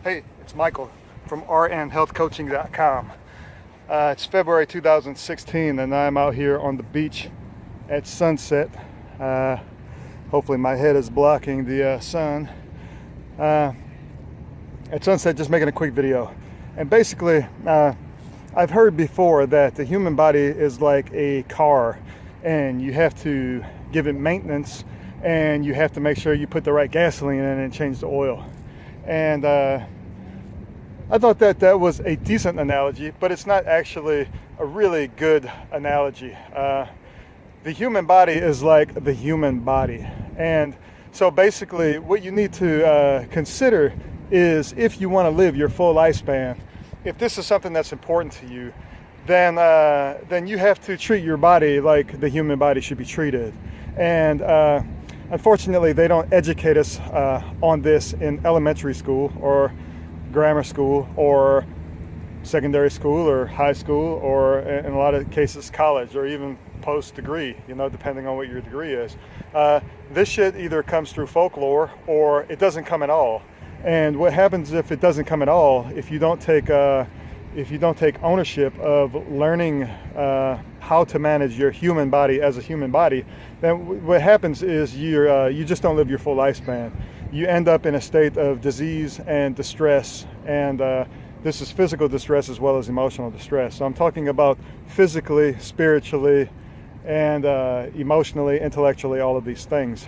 Hey, it's Michael from rnhealthcoaching.com. It's February 2016 and I'm out here on the beach at sunset. Hopefully my head is blocking the sun. At sunset, just making a quick video. And basically, I've heard before that the human body is like a car and you have to give it maintenance and you have to make sure you put the right gasoline in and change the oil. And I thought that was a decent analogy, but it's not actually a really good analogy. The human body is like the human body. And so basically what you need to consider is, if you want to live your full lifespan, if this is something that's important to you, then you have to treat your body like the human body should be treated. And unfortunately, they don't educate us on this in elementary school or grammar school or secondary school or high school, or in a lot of cases college, or even post-degree, depending on what your degree is. This shit either comes through folklore or it doesn't come at all. And what happens if it doesn't come at all, if you don't take ownership of learning how to manage your human body as a human body, then what happens is you just don't live your full lifespan. You end up in a state of disease and distress, and this is physical distress as well as emotional distress. So I'm talking about physically, spiritually, and emotionally, intellectually, all of these things.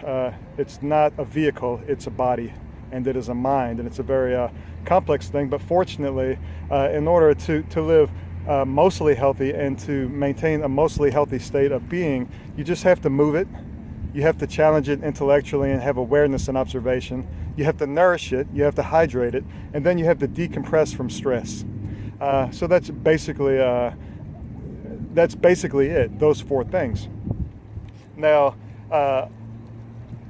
It's not a vehicle, it's a body, and it is a mind, and it's a very complex thing. But fortunately, in order to live mostly healthy and to maintain a mostly healthy state of being, you just have to move it. You have to challenge it intellectually and have awareness and observation. You have to nourish it, you have to hydrate it, and then you have to decompress from stress. So that's basically it, those four things. Now,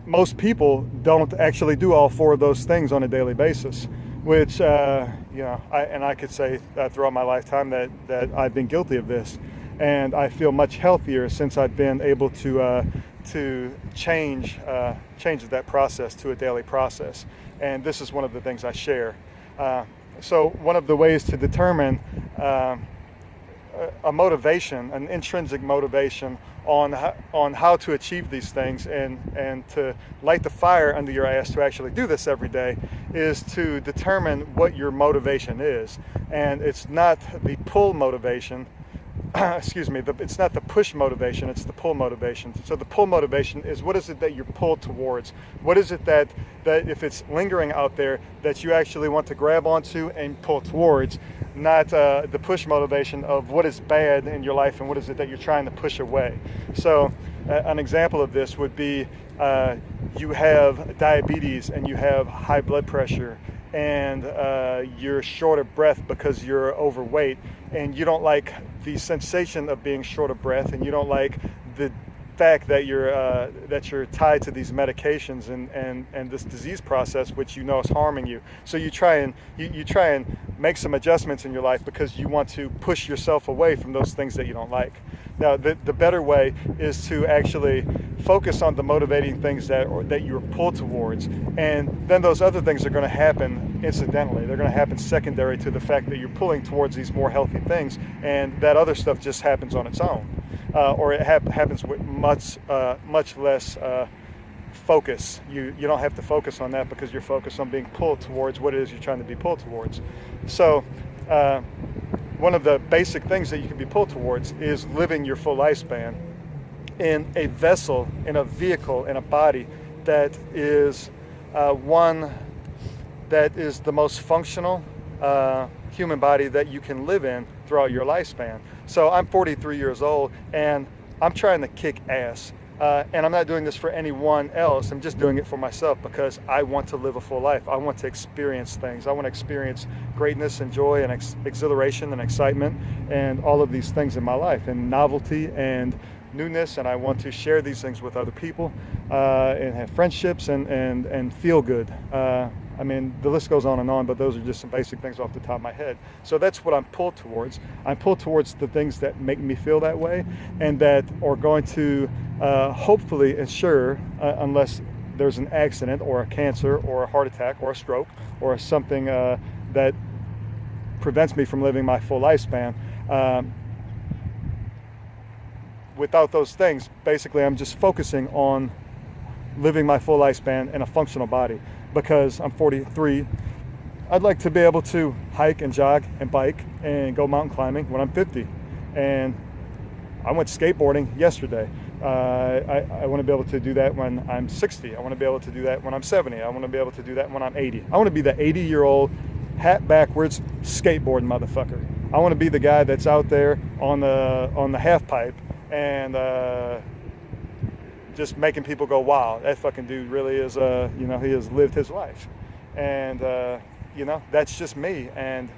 most people don't actually do all four of those things on a daily basis, which, I could say throughout my lifetime that I've been guilty of this. And I feel much healthier since I've been able to change that process to a daily process. And this is one of the things I share. So one of the ways to determine a motivation, an intrinsic motivation on how to achieve these things and to light the fire under your ass to actually do this every day, is to determine what your motivation is. And it's not the pull motivation. It's not the push motivation, it's the pull motivation. So the pull motivation is, what is it that you're pulled towards? What is it that if it's lingering out there, that you actually want to grab onto and pull towards, not the push motivation of what is bad in your life and what is it that you're trying to push away. So an example of this would be you have diabetes and you have high blood pressure, and you're short of breath because you're overweight, and you don't like the sensation of being short of breath, and you don't like the fact that you're tied to these medications and this disease process, which is harming you. So you try and make some adjustments in your life because you want to push yourself away from those things that you don't like. Now, the better way is to actually focus on the motivating things that you're pulled towards, and then those other things are going to happen incidentally. They're going to happen secondary to the fact that you're pulling towards these more healthy things, and that other stuff just happens on its own, or it happens with much less focus. You don't have to focus on that because you're focused on being pulled towards what it is you're trying to be pulled towards. So one of the basic things that you can be pulled towards is living your full lifespan in a vessel, in a vehicle, in a body that is one that is the most functional human body that you can live in throughout your lifespan. So I'm 43 years old and I'm trying to kick ass. And I'm not doing this for anyone else. I'm just doing it for myself because I want to live a full life. I want to experience things. I want to experience greatness and joy and exhilaration and excitement and all of these things in my life, and novelty and newness. And I want to share these things with other people and have friendships and feel good. The list goes on, but those are just some basic things off the top of my head. So that's what I'm pulled towards. I'm pulled towards the things that make me feel that way and that are going to hopefully ensure, unless there's an accident or a cancer or a heart attack or a stroke or something that prevents me from living my full lifespan. Without those things, basically I'm just focusing on living my full lifespan in a functional body. Because I'm 43, I'd like to be able to hike and jog and bike and go mountain climbing when I'm 50. And I went skateboarding yesterday. I want to be able to do that when I'm 60. I want to be able to do that when I'm 70. I want to be able to do that when I'm 80. I want to be the 80-year-old hat backwards skateboarding motherfucker. I want to be the guy that's out there on the half pipe and just making people go, wow, that fucking dude really is, he has lived his life. And, that's just me. And,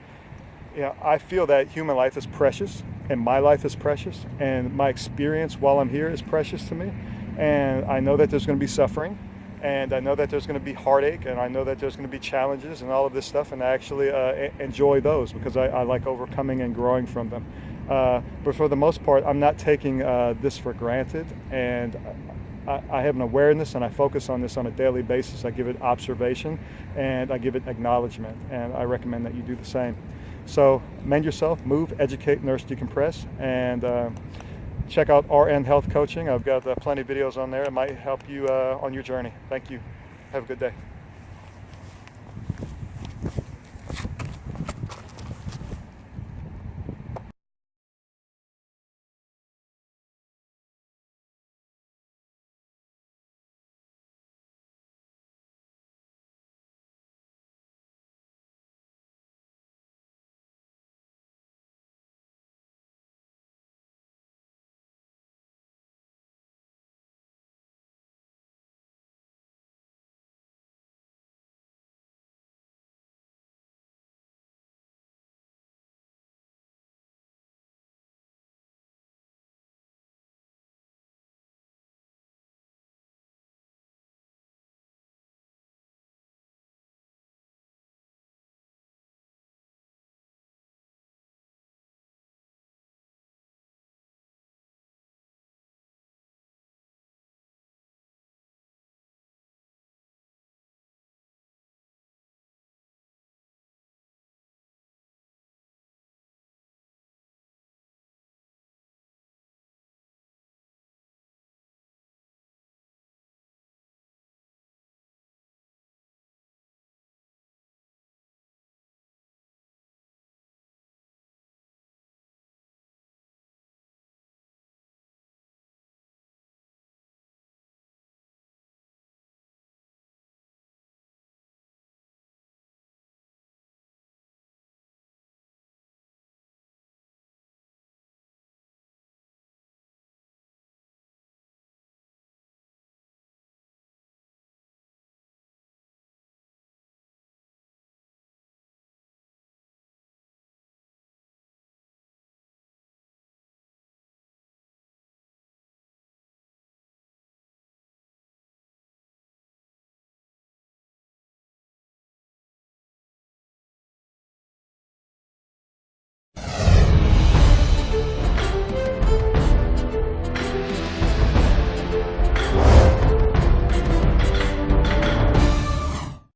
I feel that human life is precious and my life is precious and my experience while I'm here is precious to me. And I know that there's going to be suffering and I know that there's going to be heartache and I know that there's going to be challenges and all of this stuff. And I actually enjoy those because I like overcoming and growing from them. But for the most part, I'm not taking this for granted, and I have an awareness and I focus on this on a daily basis. I give it observation and I give it acknowledgement, and I recommend that you do the same. So mend yourself, move, educate, nurse, decompress, and check out RN Health Coaching. I've got plenty of videos on there that might help you on your journey. Thank you. Have a good day.